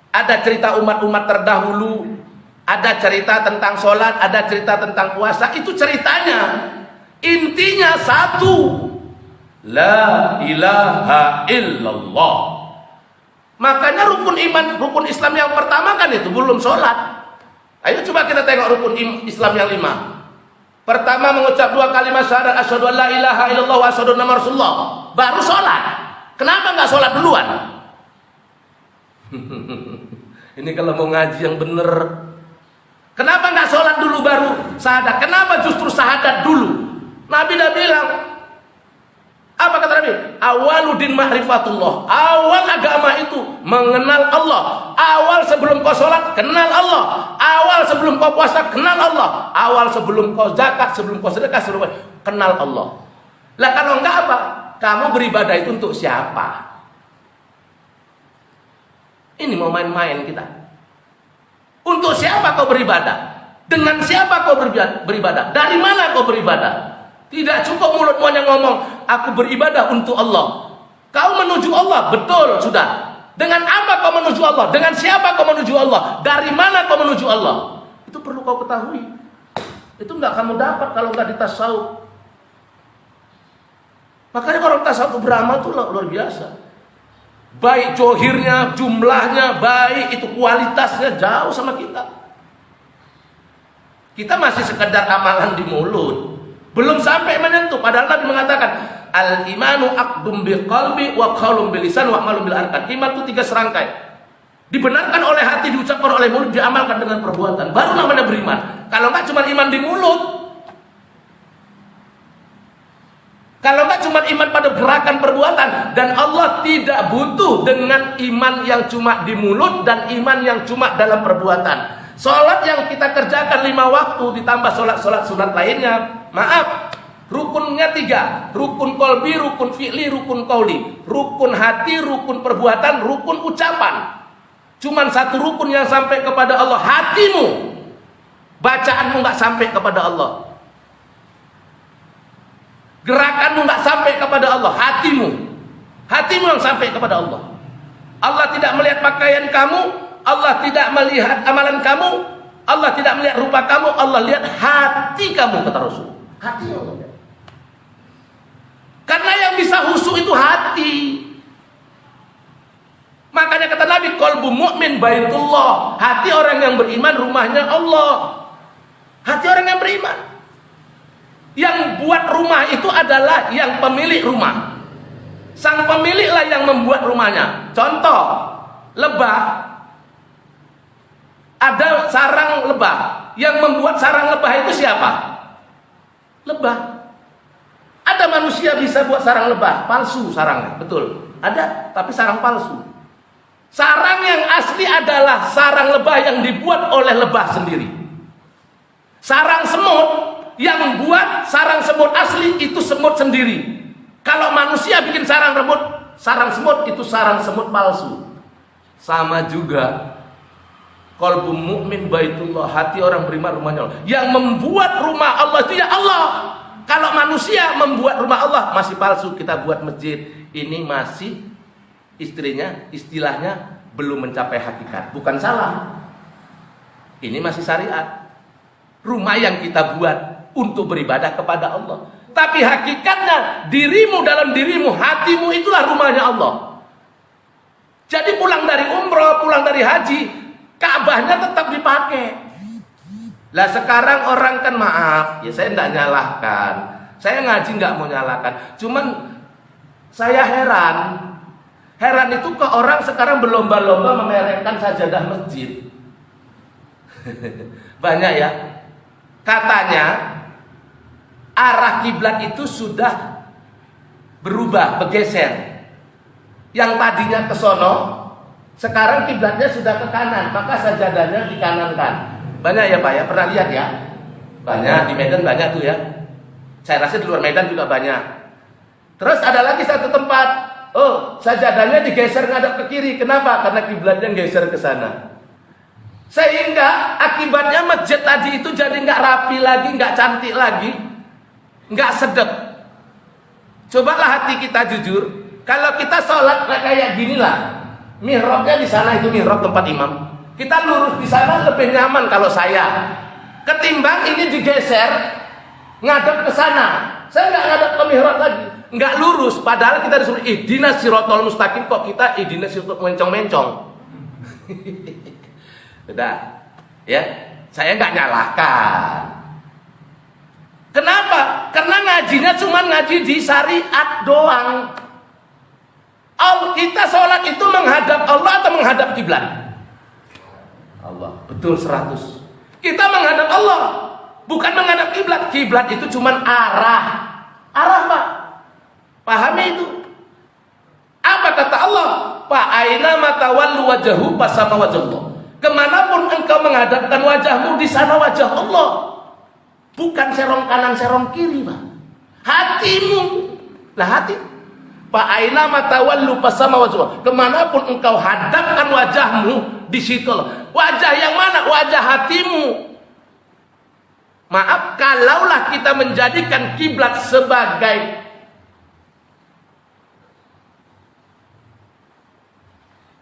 ada cerita umat-umat terdahulu, ada cerita tentang sholat, ada cerita tentang puasa. Itu ceritanya. Intinya satu, la ilaha illallah. Makanya rukun iman, rukun Islam yang pertama kan itu belum sholat. Ayo coba kita tengok rukun Islam yang 5. Pertama mengucap 2 kalimat syahadat, asyhadu an la ilaha illallah wa asyhadu anna Muhammadar Rasulullah. Baru sholat. Kenapa nggak sholat duluan? Ini kalau mau ngaji yang bener, kenapa nggak sholat dulu baru syahadat? Kenapa justru syahadat dulu? Nabi dah bilang, apa kata Nabi? Awaludin ma'rifatullah. Awal agama itu mengenal Allah. Awal sebelum kau sholat, kenal Allah. Awal sebelum kau puasa, kenal Allah. Awal sebelum kau zakat, sebelum kau sedekah, sebelum kenal Allah. Lah kalau enggak apa? Kamu beribadah itu untuk siapa? Ini mau main-main kita. Untuk siapa kau beribadah? Dengan siapa kau beribadah? Dari mana kau beribadah? Tidak cukup mulutmu hanya ngomong, aku beribadah untuk Allah. Kau menuju Allah, betul, sudah. Dengan apa kau menuju Allah? Dengan siapa kau menuju Allah? Dari mana kau menuju Allah? Itu perlu kau ketahui. Itu enggak kamu dapat kalau enggak di tasawuf. Makanya orang tasawuf beramal itu luar biasa. Baik johirnya, jumlahnya, baik itu kualitasnya jauh sama kita. Kita masih sekedar amalan di mulut. Belum sampai menyentuh. Padahal Nabi mengatakan, al-imanu aqdum bil qalbi wa qaulun bil lisan wa amalun bil arkan. Iman itu 3 serangkai. Dibenarkan oleh hati, diucapkan oleh mulut, diamalkan dengan perbuatan. Baru namanya beriman. Kalau enggak cuma iman di mulut. Kalau enggak cuma iman pada gerakan perbuatan. Dan Allah tidak butuh dengan iman yang cuma di mulut dan iman yang cuma dalam perbuatan. Sholat yang kita kerjakan 5 waktu ditambah sholat-sholat sunat lainnya, maaf, rukunnya 3. Rukun kolbi, rukun fi'li, rukun qauli. Rukun hati, rukun perbuatan, rukun ucapan. Cuman 1 rukun yang sampai kepada Allah, hatimu. Bacaanmu nggak sampai kepada Allah. Gerakanmu nggak sampai kepada Allah, hatimu. Hatimu yang sampai kepada Allah. Allah tidak melihat pakaian kamu, Allah tidak melihat amalan kamu, Allah tidak melihat rupa kamu, Allah lihat hati kamu, kata Rasul. Hati Allah. Karena yang bisa khusyuk itu hati. Makanya kata Nabi, qalbu mu'min baitullah. Hati orang yang beriman rumahnya Allah. Hati orang yang beriman. Yang buat rumah itu adalah yang pemilik rumah. Sang pemilik lah yang membuat rumahnya. Contoh, lebah. Ada sarang lebah. Yang membuat sarang lebah itu siapa? Lebah. Ada manusia bisa buat sarang lebah, palsu sarangnya, betul. Ada, tapi sarang palsu. Sarang yang asli adalah sarang lebah yang dibuat oleh lebah sendiri. Sarang semut yang buat sarang semut asli itu semut sendiri. Kalau manusia bikin sarang semut itu sarang semut palsu. Sama juga, qalbu mu'min baitullah, hati orang beriman rumahnya Allah. Yang membuat rumah Allah itu ya Allah. Kalau manusia membuat rumah Allah masih palsu, kita buat masjid, ini masih istilahnya belum mencapai hakikat. Bukan salah. Ini masih syariat. Rumah yang kita buat untuk beribadah kepada Allah. Tapi hakikatnya dirimu dalam dirimu, hatimu itulah rumahnya Allah. Jadi pulang dari umroh, pulang dari haji, Ka'bahnya tetap dipakai. Lah sekarang orang kan maaf, ya saya tidak nyalahkan. Saya ngaji nggak mau nyalahkan. Cuman saya heran. Heran itu kok orang sekarang berlomba-lomba memerengkan sajadah masjid. Banyak ya. Katanya arah kiblat itu sudah berubah, bergeser. Yang tadinya ke sono, sekarang kiblatnya sudah ke kanan, maka sajadahnya dikanankan. Banyak ya Pak ya, pernah lihat ya? Banyak, di Medan banyak tuh ya. Saya rasa di luar Medan juga banyak. Terus ada lagi satu tempat, oh sajadahnya digeser ngadap ke kiri. Kenapa? Karena kiblatnya geser ke sana. Sehingga akibatnya masjid tadi itu jadi nggak rapi lagi, nggak cantik lagi, nggak sedap. Cobalah hati kita jujur. Kalau kita sholat kayak gini lah, mihrabnya di sana, itu mihrab tempat imam. Kita lurus di sana lebih nyaman kalau saya. Ketimbang ini digeser ngadep ke sana. Saya nggak ngadep ke mihrab lagi, nggak lurus. Padahal kita disuruh ihdinas siratal mustaqim, kok kita ihdinas siratal mencong-mencong. Udah, ya. Saya nggak nyalahkan. Kenapa? Karena ngajinya cuma ngaji di syariat doang. Kita sholat itu menghadap Allah atau menghadap kiblat? Allah, betul 100. Kita menghadap Allah, bukan menghadap kiblat. Kiblat itu cuma arah. Arah Pak. Pahami itu. Apa kata Allah? Fa aina matawallu wajhu fasama wajhullah. Kemanapun engkau menghadapkan wajahmu, di sana wajah Allah. Bukan serong kanan, serong kiri, Pak. Hatimu. Lah hati. Fa aina matawallu fasama wajhullah. Kemanapun engkau hadapkan wajahmu, di situ. Wajah yang mana? Wajah hatimu. Maaf, kalaulah kita menjadikan kiblat sebagai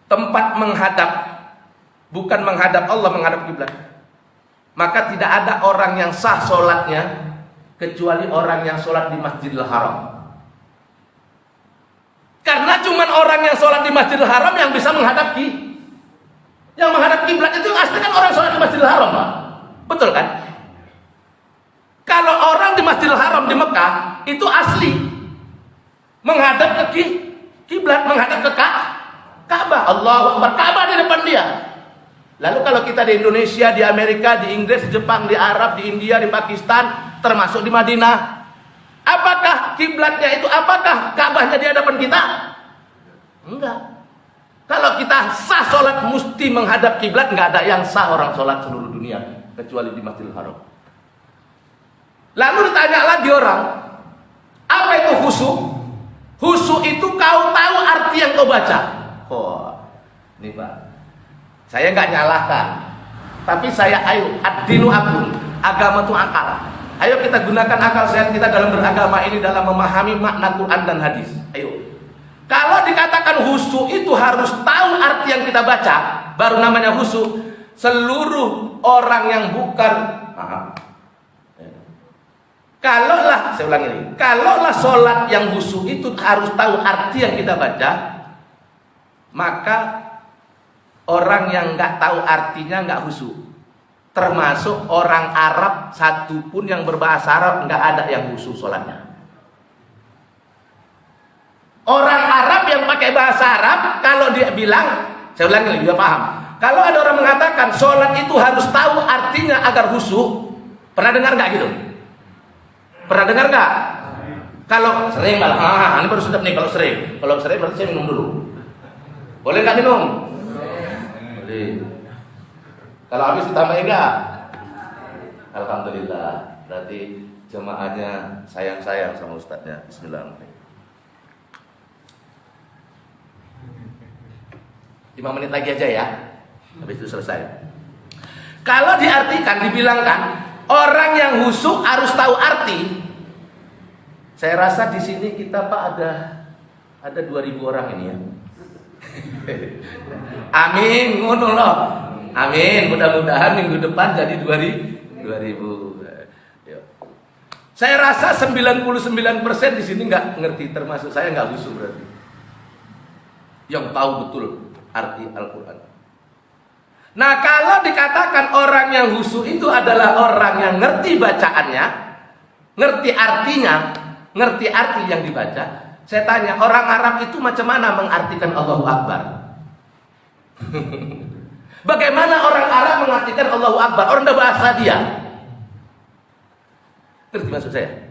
tempat menghadap, bukan menghadap Allah, menghadap kiblat, maka tidak ada orang yang sah sholatnya kecuali orang yang sholat di Masjidil Haram. Karena cuma orang yang sholat di Masjidil Haram yang bisa menghadap kiblat. Yang menghadap kiblat itu asli kan orang sholat di Masjidil Haram, Pak. Betul kan? Kalau orang di Masjidil Haram di Mekah itu asli menghadap ke kiblat, menghadap ke Ka'bah. Allahu Akbar, Ka'bah di depan dia. Lalu kalau kita di Indonesia, di Amerika, di Inggris, di Jepang, di Arab, di India, di Pakistan, termasuk di Madinah, apakah kiblatnya itu, apakah Ka'bahnya di hadapan kita? Enggak. Kalau kita sah sholat mesti menghadap kiblat, nggak ada yang sah orang sholat seluruh dunia kecuali di Masjidil Haram. Lalu ditanya lagi orang, apa itu khusyuk? Khusyuk itu kau tahu arti yang kau baca. Oh, ini Pak, saya nggak nyalahkan, tapi saya ayo ad-dinu akun, agama itu akal. Ayo kita gunakan akal sehat kita dalam beragama ini, dalam memahami makna Quran dan hadis. Ayo. Kalau dikatakan khusyuk itu harus tahu arti yang kita baca, baru namanya khusyuk. seluruh orang yang bukan kalaulah, saya ulang ini, kalaulah sholat yang khusyuk itu harus tahu arti yang kita baca, maka orang yang nggak tahu artinya nggak khusyuk. Termasuk orang Arab satupun yang berbahasa Arab nggak ada yang khusyuk sholatnya. Orang Arab yang pakai bahasa Arab, kalau dia bilang, saya ulang ini, dia paham. Kalau ada orang mengatakan sholat itu harus tahu artinya agar khusyuk, pernah dengar nggak gitu? Pernah dengar nggak? Kalau sering malah, ini baru sedap nih kalau sering. Kalau sering berarti saya minum dulu. Boleh nggak minum? Boleh. Kalau habis ditambahin nggak? Alhamdulillah. Berarti jemaahnya sayang-sayang sama ustadznya. Bismillahirrahmanirrahim. 5 menit lagi aja ya. Habis itu selesai. Kalau diartikan, dibilangkan orang yang khusyuk harus tahu arti. Saya rasa di sini kita Pak ada 2.000 orang ini ya. Amin, ngono loh. Amin, mudah-mudahan minggu depan jadi 2.000. Saya rasa 99% di sini nggak ngerti, termasuk saya nggak khusyuk berarti. Yang tahu betul arti Al-Quran. Nah, kalau dikatakan orang yang khusyuk itu adalah orang yang ngerti bacaannya, ngerti artinya, ngerti arti yang dibaca. Saya tanya, orang Arab itu macam mana mengartikan Allahu Akbar? Bagaimana orang Arab mengartikan Allahu Akbar? Orang dah bahasa dia. Ngerti maksud saya?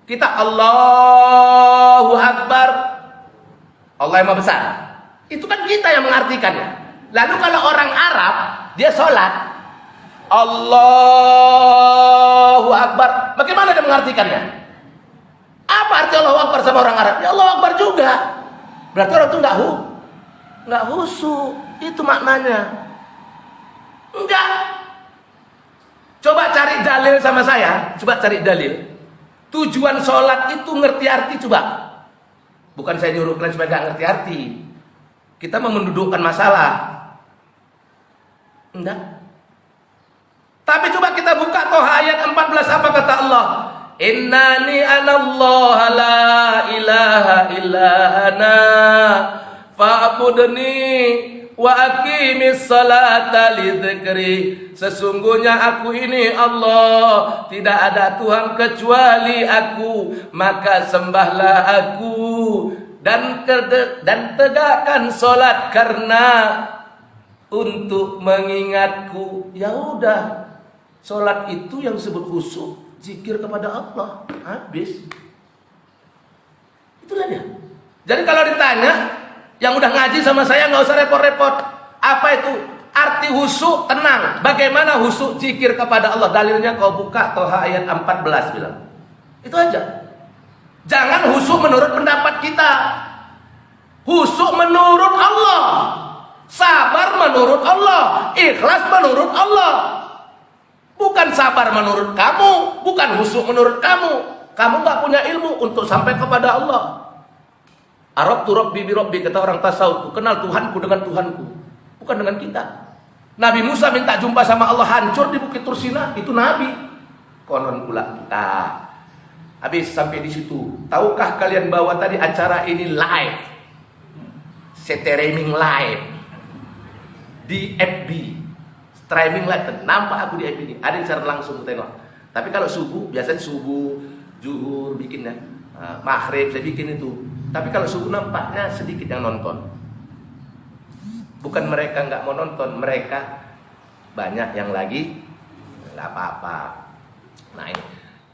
Kita Allahu Akbar, Allah yang Maha Besar. Itu kan kita yang mengartikannya. Lalu kalau orang Arab, dia sholat Allahu Akbar, bagaimana dia mengartikannya? Apa arti Allahu Akbar sama orang Arab? Ya Allahu Akbar juga. Berarti orang itu nggak khusyuk. Itu maknanya. Enggak. Coba cari dalil sama saya. Coba cari dalil. Tujuan sholat itu ngerti arti coba. Bukan saya nyuruh kalian supaya nggak ngerti arti. Kita mau mendudukkan masalah. Enggak. Tapi coba kita buka Toha ayat 14, apa kata Allah? Innani anallaha la ilaha illa ana fa'budni wa aqimis salata lidzikri. Sesungguhnya aku ini Allah, tidak ada Tuhan kecuali aku, maka sembahlah aku dan tegakkan salat karena untuk mengingatku. Ya udah, salat itu yang disebut khusyuk, zikir kepada Allah. Habis. Itulah dia. Jadi kalau ditanya, yang udah ngaji sama saya nggak usah repot-repot. Apa itu arti khusyuk? Tenang. Bagaimana khusyuk zikir kepada Allah? Dalilnya kau buka Toha ayat 14 bilang. Itu aja. Jangan khusyuk menurut pendapat kita. Khusyuk menurut Allah. Sabar menurut Allah. Ikhlas menurut Allah. Bukan sabar menurut kamu, bukan khusyuk menurut kamu. Kamu nggak punya ilmu untuk sampai kepada Allah. Arabtu rabbi bi rabbi, kata orang tasawuf, kenal Tuhanku dengan Tuhanku, bukan dengan kita. Nabi Musa minta jumpa sama Allah, hancur di Bukit Tursina, itu Nabi. Konon pula kita. Habis sampai di situ. Tahukah kalian bahwa tadi acara ini live, streaming live di FB. Streaming live, nampak aku di FB ini. Ada yang secara langsung tengok. Tapi kalau subuh, biasanya subuh, zuhur bikin ya. Maghrib saya bikin itu. Tapi kalau subuh nampaknya sedikit yang nonton. Bukan mereka nggak mau nonton, mereka banyak yang lagi nggak apa-apa. Nah ini.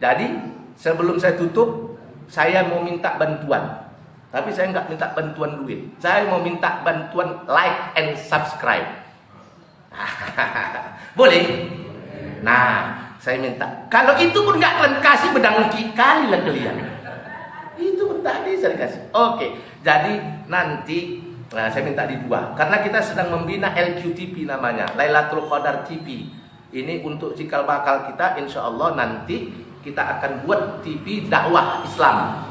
Jadi sebelum saya tutup, saya mau minta bantuan. Tapi saya nggak minta bantuan duit. Saya mau minta bantuan like and subscribe. Boleh? Nah, saya minta. Kalau itu pun nggak kalian kasih, bedang kali lah kalian. Itu pun tak bisa dikasih. Oke, jadi nanti saya minta di dua. Karena kita sedang membina LQTV namanya, Lailatul Qadar TV. Ini untuk cikal bakal kita, insya Allah nanti kita akan buat TV dakwah Islam.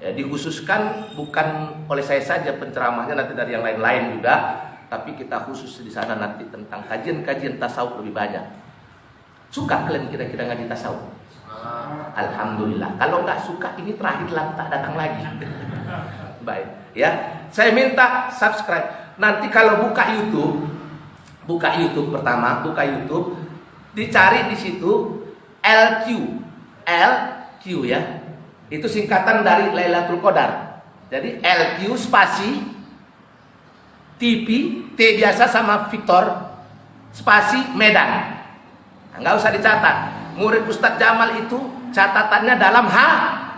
Ya, dikhususkan bukan oleh saya saja penceramahnya, nanti dari yang lain-lain juga. tapi kita khusus di sana nanti tentang kajian-kajian tasawuf lebih banyak. Suka kalian kira-kira ngaji tasawuf? Alhamdulillah. Kalau nggak suka, ini terakhir lah, tak datang lagi. Baik, ya. Saya minta subscribe. Nanti kalau buka YouTube pertama, buka YouTube, dicari di situ LQ ya. Itu singkatan dari Lailatul Qadar. Jadi LQ spasi TV, T biasa sama Victor, spasi Medan. Nah, nggak usah dicatat. Murid Ustadz Jamal itu catatannya dalam nah,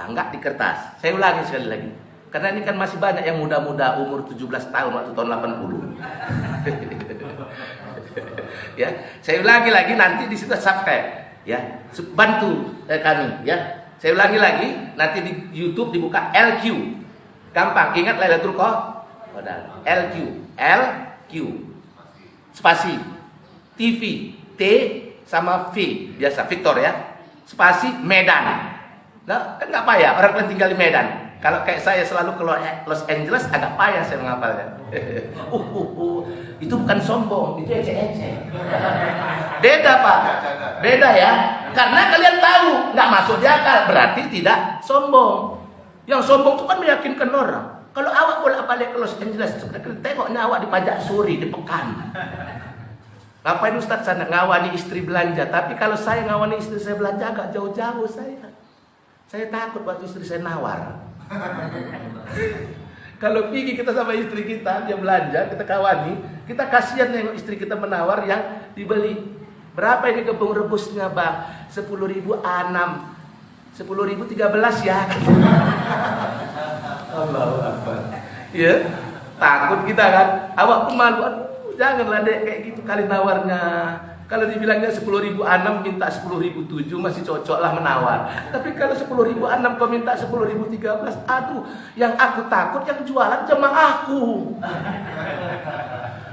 nggak di kertas. Saya ulangi sekali lagi. Karena ini kan masih banyak yang muda-muda umur 17 tahun waktu tahun 80. Ya, saya ulangi lagi, nanti di situ subscribe ya. Bantu kami ya. Saya ulangi lagi, nanti di YouTube dibuka LQ. Gampang, ingat Lailatul Qadar. LQ spasi TV T sama V biasa Victor ya, spasi Medan. Nah, kan nggak payah orang yang tinggal di Medan. Kalau kayak saya selalu ke Los Angeles agak payah saya menghafalnya. Itu bukan sombong, itu ece-ece. Beda Pak, beda ya. Karena kalian tahu nggak masuk di akal, berarti tidak sombong. Yang sombong itu kan meyakinkan orang. Kalau awak bolak-balik ke Los Angeles, tengoknya awak dipajak suri, di Pekan. Ngapain Ustadz sana ngawani istri belanja? Tapi kalau saya ngawani istri saya belanja agak jauh-jauh saya. Saya takut waktu istri saya nawar. Kalau pergi kita sama istri kita, dia belanja, kita kawani, kita kasihan nengok istri kita menawar yang dibeli. Berapa ini kebun rebusnya Bang? 10.000 anam. 10.000 13 ya. Allahu Akbar. Ya, takut kita kan. Awak pun malu. Aduh, janganlah dek kayak gitu kali nawarnya. Kalau dibilangnya 10.000 anam minta 10.007 masih cocok lah menawar. Tapi kalau 10.000 anam kau minta 10.013, aduh, yang aku takut yang jualan jemaahku.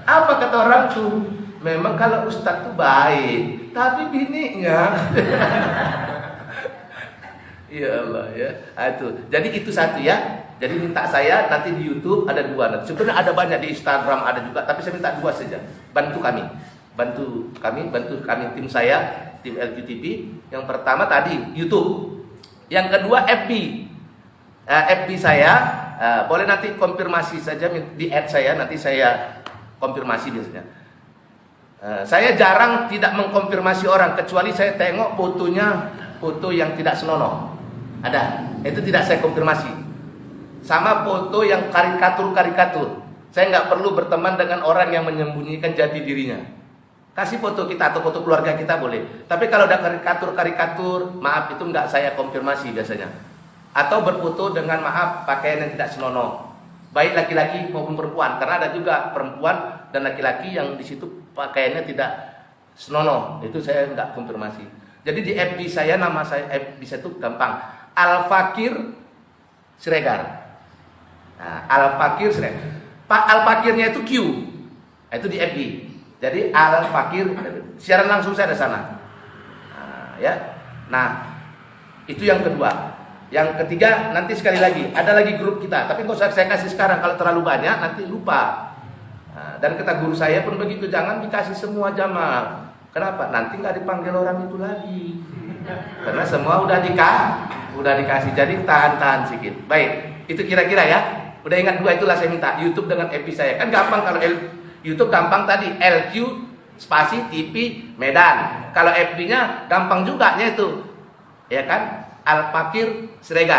Apa kata orang tuh? Memang kalau ustadz tuh baik, tapi bininya. Ya Allah ya. Itu. Jadi itu satu ya. Jadi minta saya nanti di YouTube ada 2. Sebenarnya ada banyak di Instagram ada juga, tapi saya minta 2 saja. Bantu kami tim saya, tim LQTV. Yang pertama tadi YouTube. Yang kedua FB. FB saya boleh nanti konfirmasi saja di add saya, nanti saya konfirmasi biasanya. Saya jarang tidak mengkonfirmasi orang kecuali saya tengok foto yang tidak senonoh. Ada, itu tidak saya konfirmasi. Sama foto yang karikatur. Saya nggak perlu berteman dengan orang yang menyembunyikan jati dirinya. Kasih foto kita atau foto keluarga kita boleh. Tapi kalau ada karikatur, maaf itu nggak saya konfirmasi biasanya. Atau berfoto dengan maaf pakaian yang tidak senonoh. Baik laki-laki maupun perempuan. Karena ada juga perempuan dan laki-laki yang di situ pakaiannya tidak senonoh. Itu saya nggak konfirmasi. Jadi di FB saya, nama saya FB saya itu gampang. Al-Fakir Siregar. Nah, Al-Fakir Siregar. Pak Al-Fakirnya itu Q. Itu di FB. Jadi Al-Fakir, siaran langsung saya ada sana. Nah, ya. Nah, itu yang kedua. Yang ketiga, nanti sekali lagi ada lagi grup kita. Tapi nggak usah saya kasih sekarang, kalau terlalu banyak nanti lupa. Nah, dan kata guru saya pun begitu, jangan dikasih semua Jamal. Kenapa? Nanti nggak dipanggil orang itu lagi. Karena semua udah dikasih. Jadi tahan sedikit. Baik, itu kira-kira ya. Udah ingat 2 itulah saya minta. YouTube dengan FB saya. Kan gampang kalau YouTube gampang tadi. LQ spasi TV Medan. Kalau FB-nya gampang juga nya itu. Ya kan? Al-Fakir Siregar.